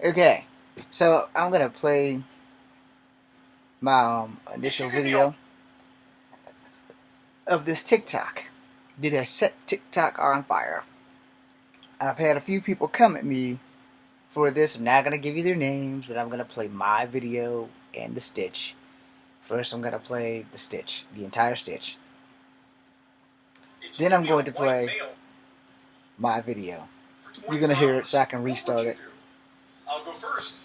Okay, so I'm gonna play my initial video of this TikTok. Did I set TikTok on fire? I've had a few people come at me for this. I'm not gonna give you their names, but I'm gonna play my video and the stitch. First, I'm gonna play the stitch, the entire stitch. Then I'm going to play my video. You're gonna hear it, so I can restart it. I'll go first.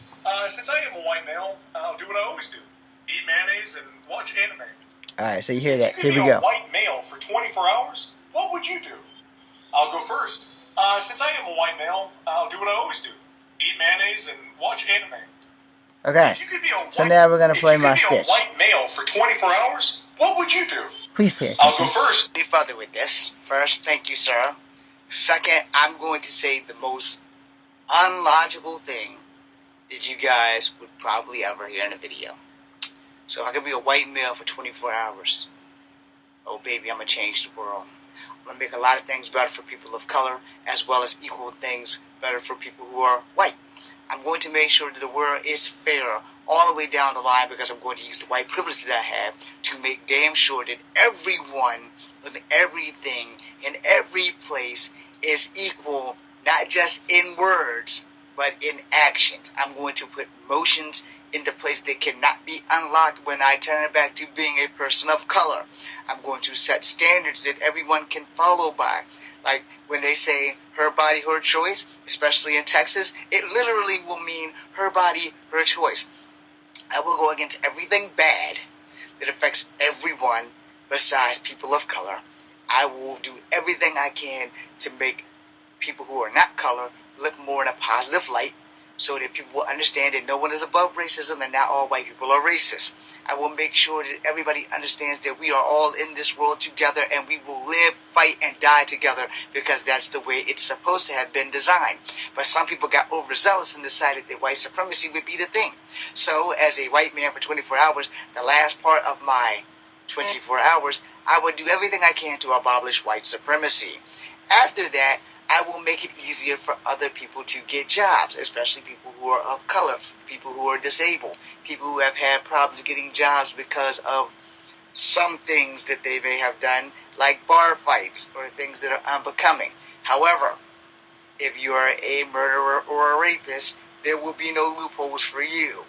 Since I am a white male, I'll do what I always do: eat mayonnaise and watch anime. Alright, so you hear that. If you Here could we be a go. white male for 24 hours, what would you do? I'll go first. Since I am a white male, I'll do what I always do: eat mayonnaise and watch anime. Okay, If you could be a so white, now we're gonna play if you my could be stitch. a white male for 24 hours, what would you do? Please pay I'll go attention. first. Be further with this. First, thank you, sir. Second, I'm going to say the most unlogical thing that you guys would probably ever hear in a video. So I could be a white male for 24 hours. Oh, baby, I'm going to change the world. I'm going to make a lot of things better for people of color, as well as equal things better for people who are white. I'm going to make sure that the world is fair all the way down the line, because I'm going to use the white privilege that I have to make damn sure that everyone and everything in every place is equal, not just in words, but in actions. I'm going to put motions into place that cannot be unlocked when I turn back to being a person of color. I'm going to set standards that everyone can follow by. Like when they say her body, her choice, especially in Texas, it literally will mean her body, her choice. I will go against everything bad that affects everyone besides people of color. I will do everything I can to make people who are not color look more in a positive light, so that people will understand that no one is above racism and not all white people are racist. I will make sure that everybody understands that we are all in this world together, and we will live, fight, and die together, because that's the way it's supposed to have been designed. But some people got overzealous and decided that white supremacy would be the thing. So as a white man for 24 hours, the last part of my 24 hours, I would do everything I can to abolish white supremacy. After that, I will make it easier for other people to get jobs, especially people who are of color, people who are disabled, people who have had problems getting jobs because of some things that they may have done, like bar fights or things that are unbecoming. However, if you are a murderer or a rapist, there will be no loopholes for you.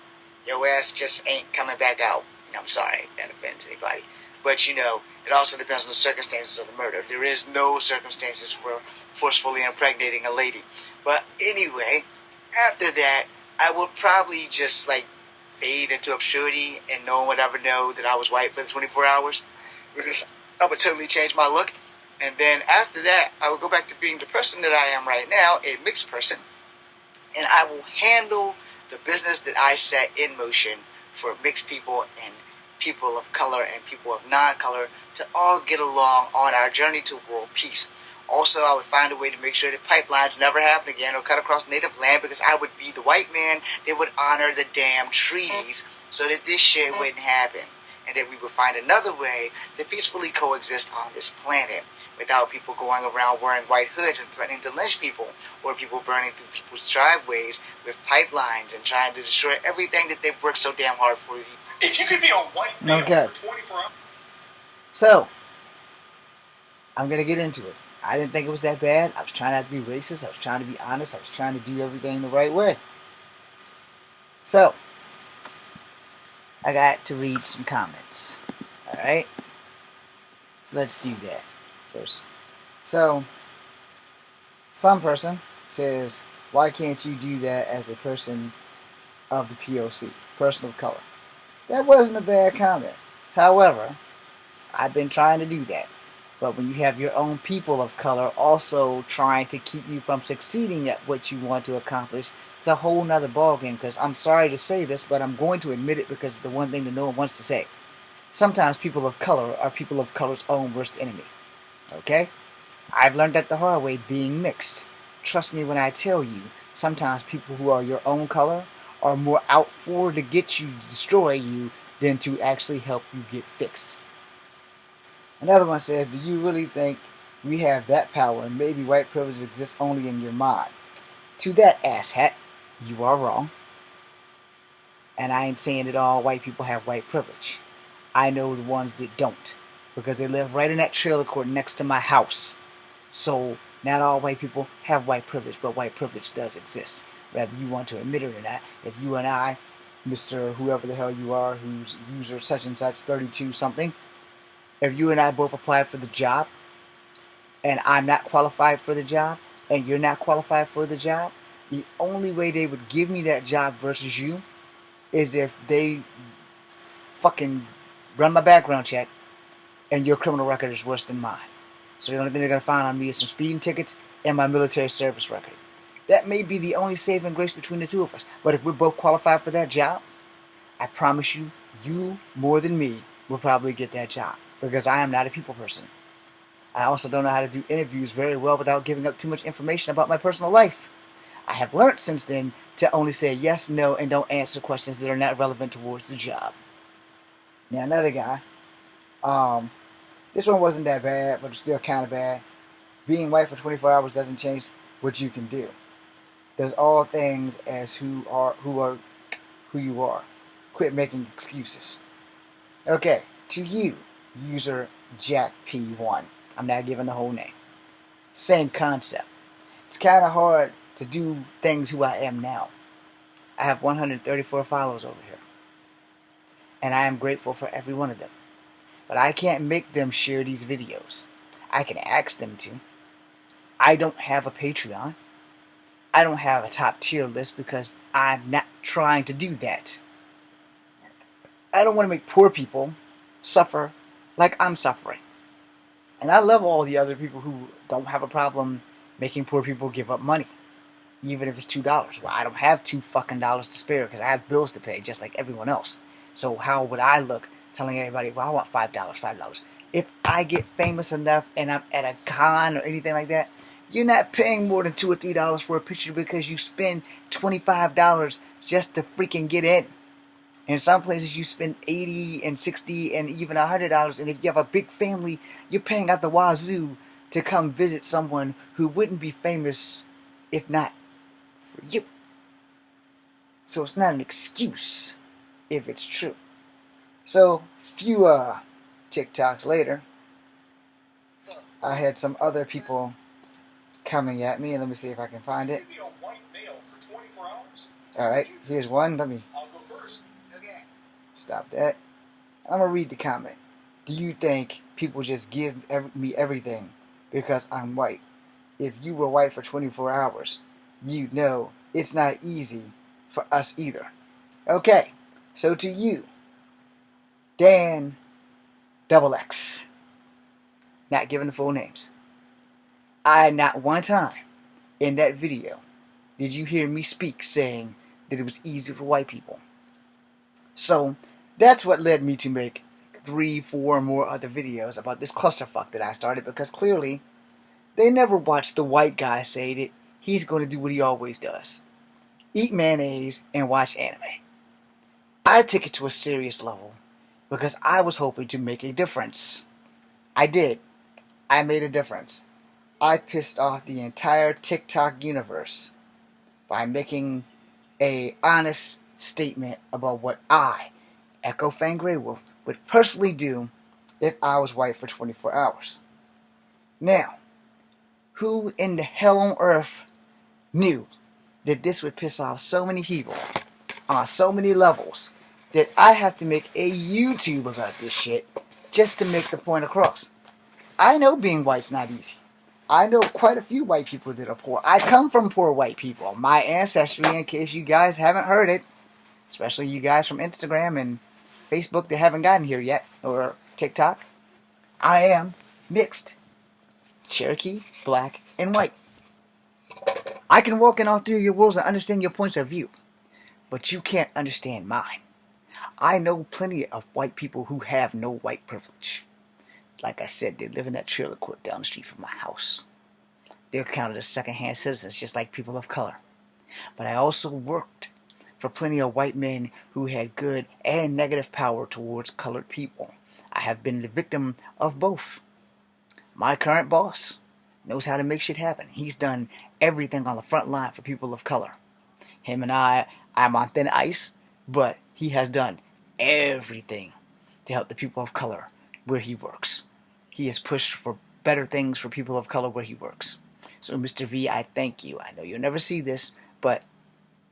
Your ass just ain't coming back out. I'm sorry, that offends anybody. But it also depends on the circumstances of the murder. There is no circumstances for forcefully impregnating a lady. But anyway, after that, I would probably just fade into obscurity, and no one would ever know that I was white for the 24 hours, because I would totally change my look. And then after that, I would go back to being the person that I am right now, a mixed person, and I will handle the business that I set in motion for mixed people and people of color and people of non-color to all get along on our journey to world peace. Also, I would find a way to make sure that pipelines never happen again or cut across native land, because I would be the white man that would honor the damn treaties so that this shit wouldn't happen. And that we would find another way to peacefully coexist on this planet without people going around wearing white hoods and threatening to lynch people, or people burning through people's driveways with pipelines and trying to destroy everything that they've worked so damn hard for. If you could be a white male for 24 hours. So, I'm going to get into it. I didn't think it was that bad. I was trying not to be racist. I was trying to be honest. I was trying to do everything the right way. So, I got to read some comments. Alright? Let's do that first. So, some person says, why can't you do that as a person of the POC, person of color? That wasn't a bad comment. However, I've been trying to do that. But when you have your own people of color also trying to keep you from succeeding at what you want to accomplish, it's a whole nother ballgame. Because I'm sorry to say this, but I'm going to admit it because it's the one thing that no one wants to say. Sometimes people of color are people of color's own worst enemy. Okay? I've learned that the hard way, being mixed. Trust me when I tell you, sometimes people who are your own color are more out for to get you, to destroy you, than to actually help you get fixed. Another one says, do you really think we have that power, and maybe white privilege exists only in your mind? To that asshat, You are wrong. And I ain't saying that all white people have white privilege. I know the ones that don't, because they live right in that trailer court next to my house. So not all white people have white privilege, but white privilege does exist. Whether you want to admit it or not, if you and I, Mr. whoever the hell you are, who's user such and such 32 something, if you and I both apply for the job, and I'm not qualified for the job, and you're not qualified for the job, the only way they would give me that job versus you is if they fucking run my background check and your criminal record is worse than mine. So the only thing they're going to find on me is some speeding tickets and my military service record. That may be the only saving grace between the two of us. But if we're both qualified for that job, I promise you, you more than me will probably get that job. Because I am not a people person. I also don't know how to do interviews very well without giving up too much information about my personal life. I have learned since then to only say yes, no, and don't answer questions that are not relevant towards the job. Now another guy, this one wasn't that bad, but it's still kind of bad. Being white for 24 hours doesn't change what you can do. There's all things as who you are. Quit making excuses. Okay, to you, user Jack P1. I'm not giving the whole name. Same concept. It's kind of hard to do things who I am now. I have 134 followers over here. And I am grateful for every one of them. But I can't make them share these videos. I can ask them to. I don't have a Patreon. I don't have a top tier list because I'm not trying to do that. I don't want to make poor people suffer like I'm suffering. And I love all the other people who don't have a problem making poor people give up money. Even if it's $2. Well, I don't have $2 fucking to spare because I have bills to pay just like everyone else. So how would I look telling everybody, well, I want $5. If I get famous enough and I'm at a con or anything like that, you're not paying more than $2 or $3 for a picture because you spend $25 just to freaking get in. In some places you spend $80 and $60 and even $100, and if you have a big family, you're paying out the wazoo to come visit someone who wouldn't be famous if not for you. So it's not an excuse if it's true. So few TikToks later, I had some other people coming at me, and let me see if I can find it. Be a white male for 24 hours? Alright, here's one. Let me I'll go first. Okay. stop that. I'm going to read the comment. Do you think people just give me everything because I'm white? If you were white for 24 hours, you'd know it's not easy for us either. Okay, so to you, Dan XX, not giving the full names. I not one time in that video did you hear me speak saying that it was easy for white people. So that's what led me to make 3, 4 more other videos about this clusterfuck that I started, because clearly they never watched the white guy say that he's going to do what he always does. Eat mayonnaise and watch anime. I took it to a serious level because I was hoping to make a difference. I did. I made a difference. I pissed off the entire TikTok universe by making a honest statement about what I, Echo Fang Grey Wolf, would personally do if I was white for 24 hours. Now, who in the hell on earth knew that this would piss off so many people on so many levels that I have to make a YouTube about this shit just to make the point across? I know being white's not easy. I know quite a few white people that are poor. I come from poor white people. My ancestry, in case you guys haven't heard it, especially you guys from Instagram and Facebook that haven't gotten here yet, or TikTok, I am mixed. Cherokee, black, and white. I can walk in all three of your worlds and understand your points of view, but you can't understand mine. I know plenty of white people who have no white privilege. Like I said, they live in that trailer court down the street from my house. They're counted as second-hand citizens, just like people of color. But I also worked for plenty of white men who had good and negative power towards colored people. I have been the victim of both. My current boss knows how to make shit happen. He's done everything on the front line for people of color. Him and I'm on thin ice, but he has done everything to help the people of color where he works. He has pushed for better things for people of color where he works. So, Mr. V, I thank you. I know you'll never see this, but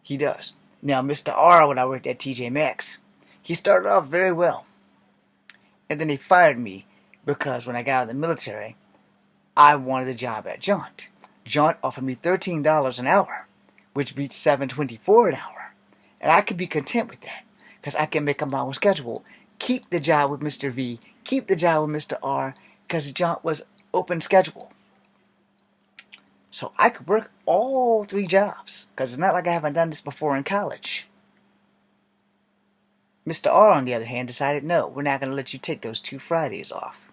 he does. Now, Mr. R, when I worked at TJ Maxx, he started off very well. And then they fired me because when I got out of the military, I wanted a job at Jaunt. Jaunt offered me $13 an hour, which beats $7.24 an hour. And I could be content with that because I can make up my own schedule. Keep the job with Mr. V, keep the job with Mr. R, because Jaunt was open schedule. So I could work all 3 jobs because it's not like I haven't done this before in college. Mr. R, on the other hand, decided, no, we're not going to let you take those 2 Fridays off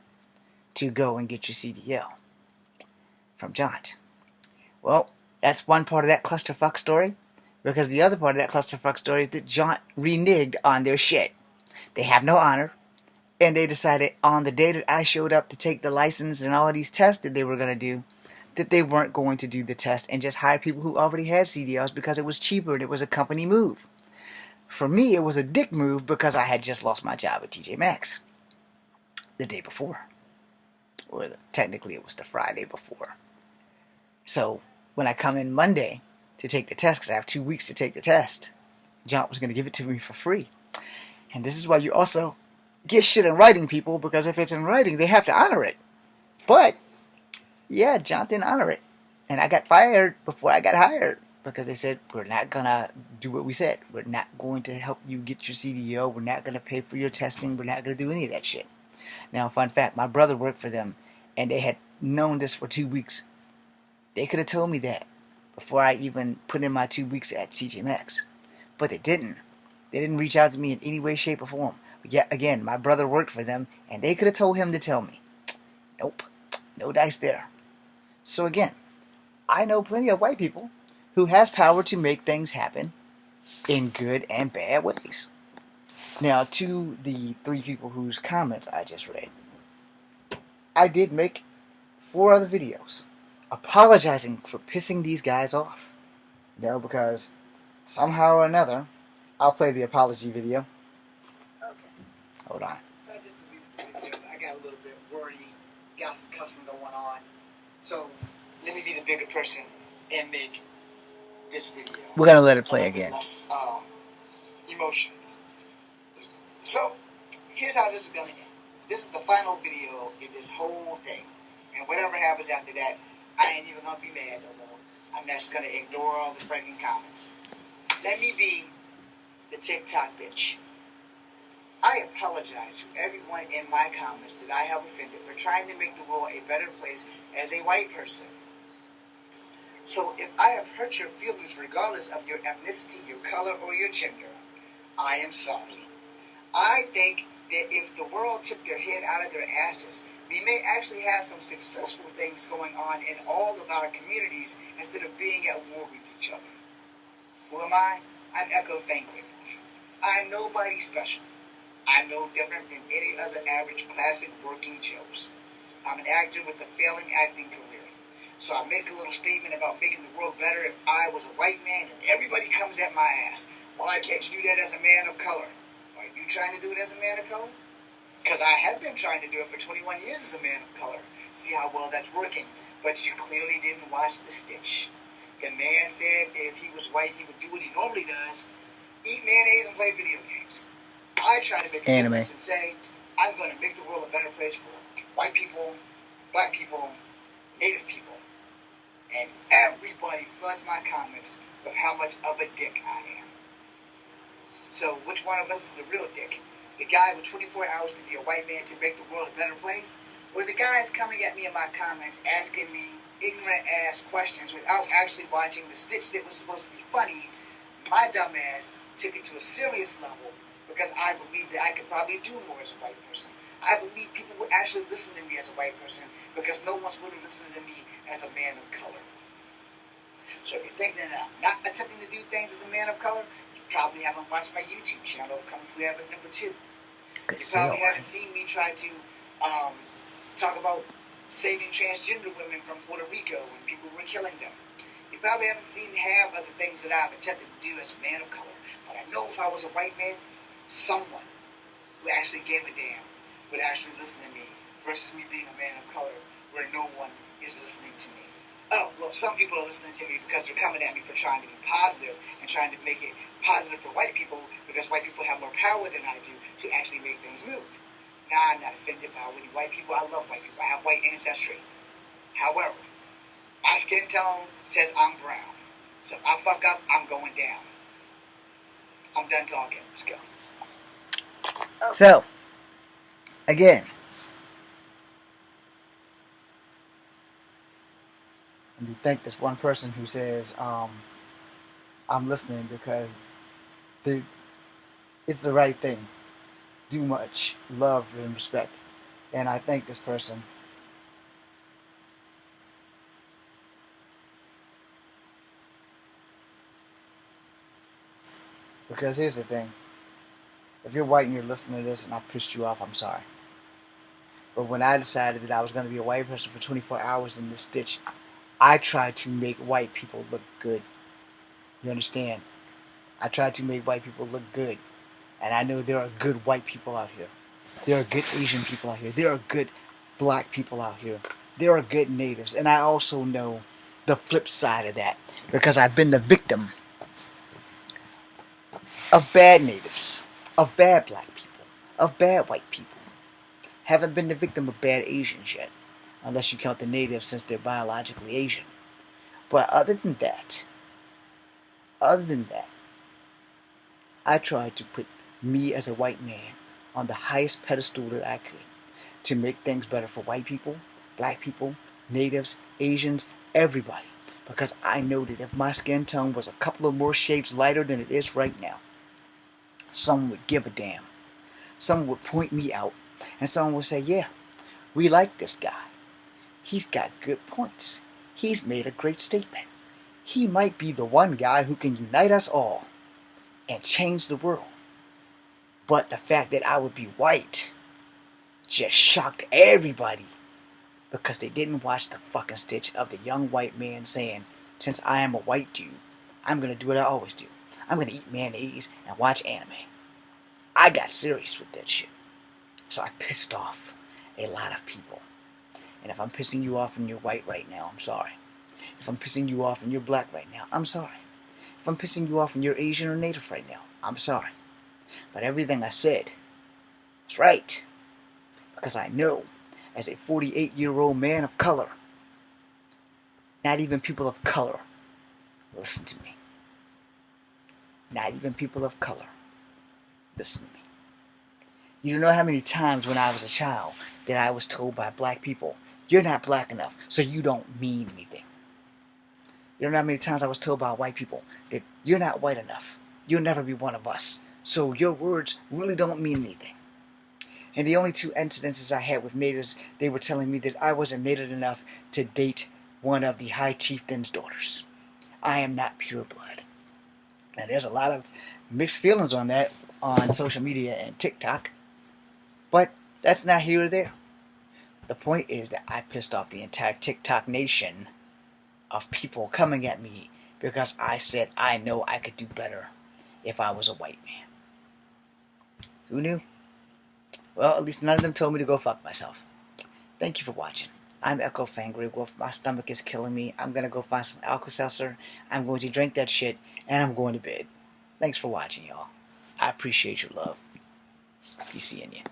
to go and get your CDL from Jaunt. Well, that's one part of that clusterfuck story, because the other part of that clusterfuck story is that Jaunt reneged on their shit. They have no honor, and they decided on the day that I showed up to take the license and all these tests that they were going to do, that they weren't going to do the test and just hire people who already had CDLs because it was cheaper and it was a company move. For me, it was a dick move because I had just lost my job at TJ Maxx the day before. Or technically, it was the Friday before. So, when I come in Monday to take the test, because I have 2 weeks to take the test, Jaunt was going to give it to me for free. And this is why you also get shit in writing, people, because if it's in writing, they have to honor it. But, yeah, Jaunt didn't honor it. And I got fired before I got hired. Because they said, we're not going to do what we said. We're not going to help you get your CDL. We're not going to pay for your testing. We're not going to do any of that shit. Now, fun fact, my brother worked for them, and they had known this for 2 weeks. They could have told me that before I even put in my 2 weeks at TJ Maxx. But they didn't. They didn't reach out to me in any way, shape, or form. But yet, again, my brother worked for them, and they could have told him to tell me. Nope. No dice there. So again, I know plenty of white people who has power to make things happen in good and bad ways. Now, to the 3 people whose comments I just read, I did make 4 other videos apologizing for pissing these guys off. Because somehow or another, I'll play the apology video. Okay. Hold on. So I just deleted the video. I got a little bit wordy, got some cussing going on. So let me be the bigger person and make this video. We're going to let it play again. Less, emotions. So, here's how this is going to end. This is the final video in this whole thing. And whatever happens after that, I ain't even going to be mad no more. I'm just going to ignore all the freaking comments. Let me be the TikTok bitch. I apologize to everyone in my comments that I have offended for trying to make the world a better place as a white person. So if I have hurt your feelings regardless of your ethnicity, your color, or your gender, I am sorry. I think that if the world took their head out of their asses, we may actually have some successful things going on in all of our communities instead of being at war with each other. Who am I? I'm Echo Fangren. I'm nobody special. I'm no different from any other average classic working Joes. I'm an actor with a failing acting career. So I make a little statement about making the world better if I was a white man and everybody comes at my ass. Why can't you do that as a man of color? Are you trying to do it as a man of color? Because I have been trying to do it for 21 years as a man of color. See how well that's working. But you clearly didn't watch The Stitch. The man said if he was white, he would do what he normally does. Eat mayonnaise and play video games. I try to make a difference and say, I'm going to make the world a better place for white people, black people, Native people. And everybody floods my comments with how much of a dick I am. So which one of us is the real dick? The guy with 24 hours to be a white man to make the world a better place? Or the guys coming at me in my comments asking me ignorant ass questions without actually watching The Stitch that was supposed to be funny? My dumb ass took it to a serious level because I believed that I could probably do more as a white person. I believe people would actually listen to me as a white person because no one's really listening to me as a man of color. So if you think that I'm not attempting to do things as a man of color, you probably haven't watched my YouTube channel, Kung Fu Habit number 2. You probably haven't seen me try to talk about saving transgender women from Puerto Rico when people were killing them. You You probably haven't seen half of the things that I've attempted to do as a man of color. But I know if I was a white man, someone who actually gave a damn would actually listen to me versus me being a man of color where no one is listening to me. Oh, well, some people are listening to me because they're coming at me for trying to be positive and trying to make it positive for white people because white people have more power than I do to actually make things move. Now, I'm not offended by any white people. I love white people. I have white ancestry. However, my skin tone says I'm brown. So if I fuck up, I'm going down. I'm done talking. Let's go. So, again, and you thank this one person who says, I'm listening because it's the right thing. Do much love and respect. And I thank this person. Because here's the thing. If you're white and you're listening to this and I pissed you off, I'm sorry. But when I decided that I was going to be a white person for 24 hours in this ditch, I tried to make white people look good. You understand? I tried to make white people look good. And I know there are good white people out here. There are good Asian people out here. There are good black people out here. There are good natives. And I also know the flip side of that. Because I've been the victim of bad natives, of bad black people, of bad white people. Haven't been the victim of bad Asians yet, unless you count the natives since they're biologically Asian. But other than that, I tried to put me as a white man on the highest pedestal that I could to make things better for white people, black people, natives, Asians, everybody. Because I know that if my skin tone was a couple of more shades lighter than it is right now, someone would give a damn. Someone would point me out, and someone would say, yeah, we like this guy. He's got good points. He's made a great statement. He might be the one guy who can unite us all and change the world. But the fact that I would be white just shocked everybody because they didn't watch the fucking stitch of the young white man saying, since I am a white dude, I'm going to do what I always do. I'm going to eat mayonnaise and watch anime. I got serious with that shit. So I pissed off a lot of people. And if I'm pissing you off and you're white right now, I'm sorry. If I'm pissing you off and you're black right now, I'm sorry. If I'm pissing you off and you're Asian or Native right now, I'm sorry. But everything I said is right. Because I know, as a 48-year-old man of color, not even people of color listen to me. Not even people of color listen to me. You don't know how many times when I was a child that I was told by black people, you're not black enough, so you don't mean anything. You don't know how many times I was told by white people that you're not white enough. You'll never be one of us. So your words really don't mean anything. And the only two incidences I had with natives, they were telling me that I wasn't native enough to date one of the high chieftain's daughters. I am not pure blood. Now there's a lot of mixed feelings on that on social media and TikTok. But that's not here or there. The point is that I pissed off the entire TikTok nation of people coming at me because I said I know I could do better if I was a white man. Who knew? Well, at least none of them told me to go fuck myself. Thank you for watching. I'm Echo Fangry Wolf. My stomach is killing me. I'm going to go find some Alka-Seltzer. I'm going to drink that shit, and I'm going to bed. Thanks for watching, y'all. I appreciate your love. Be seeing you.